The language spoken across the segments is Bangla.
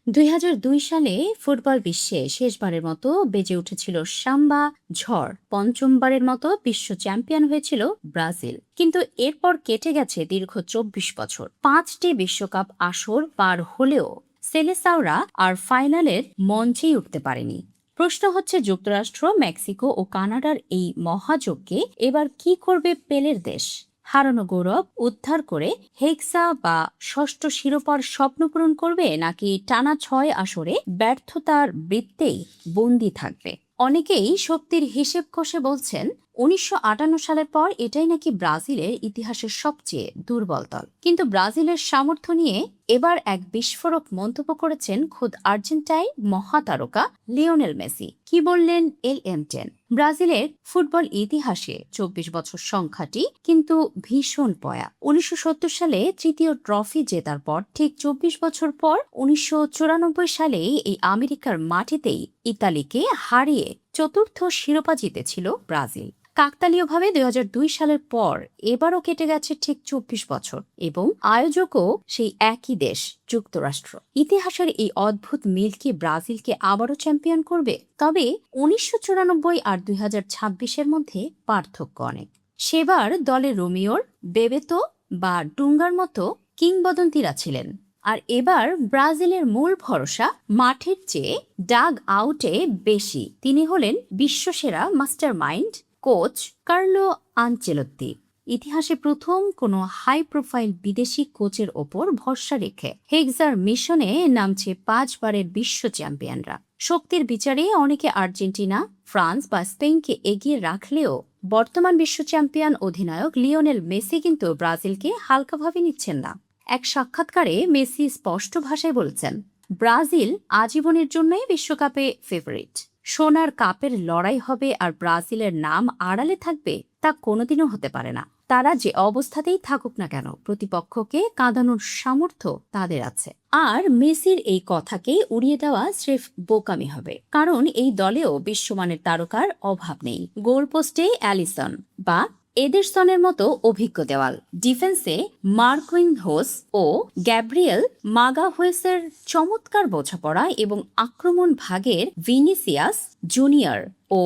২০০২ সালে ফুটবল বিশ্বে শেষবারের মতো বেজে উঠেছিল সাম্বা ঝড়। পঞ্চমবারের মতো বিশ্ব চ্যাম্পিয়ন হয়েছিল ব্রাজিল। কিন্তু এরপর কেটে গেছে দীর্ঘ ২৪ বছর। ৫টি বিশ্বকাপ আসর পার হলেও সেলেসাওরা আর ফাইনালের মঞ্চেই উঠতে পারেনি। প্রশ্ন হচ্ছে, যুক্তরাষ্ট্র, মেক্সিকো ও কানাডার এই মহাযজ্ঞে এবার কি করবে পেলের দেশ? হারানো গৌরব উদ্ধার করে হেক্সা বা ষষ্ঠ শিরোপার স্বপ্ন পূরণ করবে, নাকি টানা ৬ আসরে ব্যর্থতার বৃত্তেই বন্দী থাকবে? অনেকেই শক্তির হিসেব কষে বলছেন ১৯৫৮ সালের পর এটাই নাকি ব্রাজিলের ইতিহাসের সবচেয়ে দুর্বল দল। কিন্তু ব্রাজিলের সামর্থ্য নিয়ে এবার এক বিস্ফোরক মন্তব্য করেছেন খোদ আর্জেন্টাইন মহাতারকা লিওনেল মেসি। কি বললেন LM10? ব্রাজিলের ফুটবল ইতিহাসে ২৪ বছর সংখ্যাটি কিন্তু ভীষণ পয়া। ১৯৭০ সালে তৃতীয় ট্রফি জেতার পর ঠিক ২৪ বছর পর ১৯৯৪ সালে এই আমেরিকার মাটিতেই ইতালিকে হারিয়ে চতুর্থ শিরোপা জিতেছিল ব্রাজিল। কাকতালীয়ভাবে ২০০২ সালের পর এবারও কেটে গেছে ঠিক ২৪ বছর, এবং আয়োজকও সেই একই দেশ, যুক্তরাষ্ট্র। ইতিহাসের এই অদ্ভুত মিল কি ব্রাজিলকে আবারও চ্যাম্পিয়ন করবে? তবে ১৯৯৪ আর ২০২৬-এর মধ্যে পার্থক্য অনেক। সেবার দলে রোমিওর, বেবেতো বা ডুঙ্গার মতো কিংবদন্তিরা ছিলেন। আর এবার ব্রাজিলের মূল ভরসা মাঠের চেয়ে ডাগ আউটে বেশি। তিনি হলেন বিশ্বসেরা mastermind coach Carlo Ancelotti. ইতিহাসে প্রথম কোনো হাই প্রোফাইল বিদেশি কোচের ওপর ভরসা রেখে হেক্সার মিশনে নামছে ৫ বারের বিশ্ব চ্যাম্পিয়নরা। শক্তির বিচারে অনেকে আর্জেন্টিনা, ফ্রান্স বা স্পেনকে এগিয়ে রাখলেও বর্তমান বিশ্ব চ্যাম্পিয়ন অধিনায়ক লিওনেল মেসি কিন্তু ব্রাজিলকে হালকাভাবে নিচ্ছেন না। এক সাক্ষাৎকারে মেসি স্পষ্ট ভাষায় বলছেন, ব্রাজিল আজীবনের জন্যই বিশ্বকাপে ফেভারিট। সোনার কাপের লড়াই হবে আর ব্রাজিলের নাম আড়ালে থাকবে, তা কোনোদিনও হতে পারে না। তারা যে অবস্থাতেই থাকুক না কেন, প্রতিপক্ষকে কাঁদানোর সামর্থ্য তাদের আছে। আর মেসির এই কথাকে উড়িয়ে দেওয়া স্রেফ বোকামি হবে, কারণ এই দলেও বিশ্বমানের তারকার অভাব নেই। গোলপোস্টে অ্যালিসন বা এদেরসনের মতো অভিজ্ঞ দেওয়াল, ডিফেন্সে মার্কুইনহোস ও গ্যাব্রিয়েল মাগাহুয়েসের চমৎকার বোঝাপড়া, এবং আক্রমণ ভাগের ভিনিসিয়াস জুনিয়র ও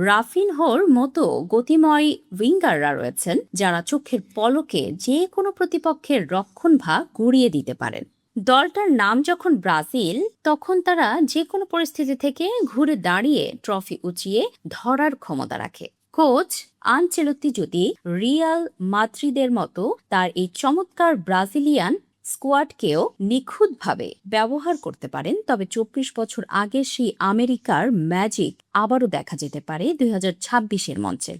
রাফিনহোর মতো গতিময় উইঙ্গাররা রয়েছেন, যারা চোখের পলকে যে কোনো প্রতিপক্ষের রক্ষণ ভাগ গুড়িয়ে দিতে পারেন। দলটার নাম যখন ব্রাজিল, তখন তারা যে কোনো পরিস্থিতি থেকে ঘুরে দাঁড়িয়ে ট্রফি উঁচিয়ে ধরার ক্ষমতা রাখে। কোচ আনচেলত্তি যদি রিয়াল মাদ্রিদের মতো তার এই চমৎকার ব্রাজিলিয়ান স্কোয়াডকেও নিখুঁতভাবে ব্যবহার করতে পারেন, তবে ২৪ বছর আগে সেই আমেরিকার ম্যাজিক আবারও দেখা যেতে পারে ২০২৬-এর মঞ্চে।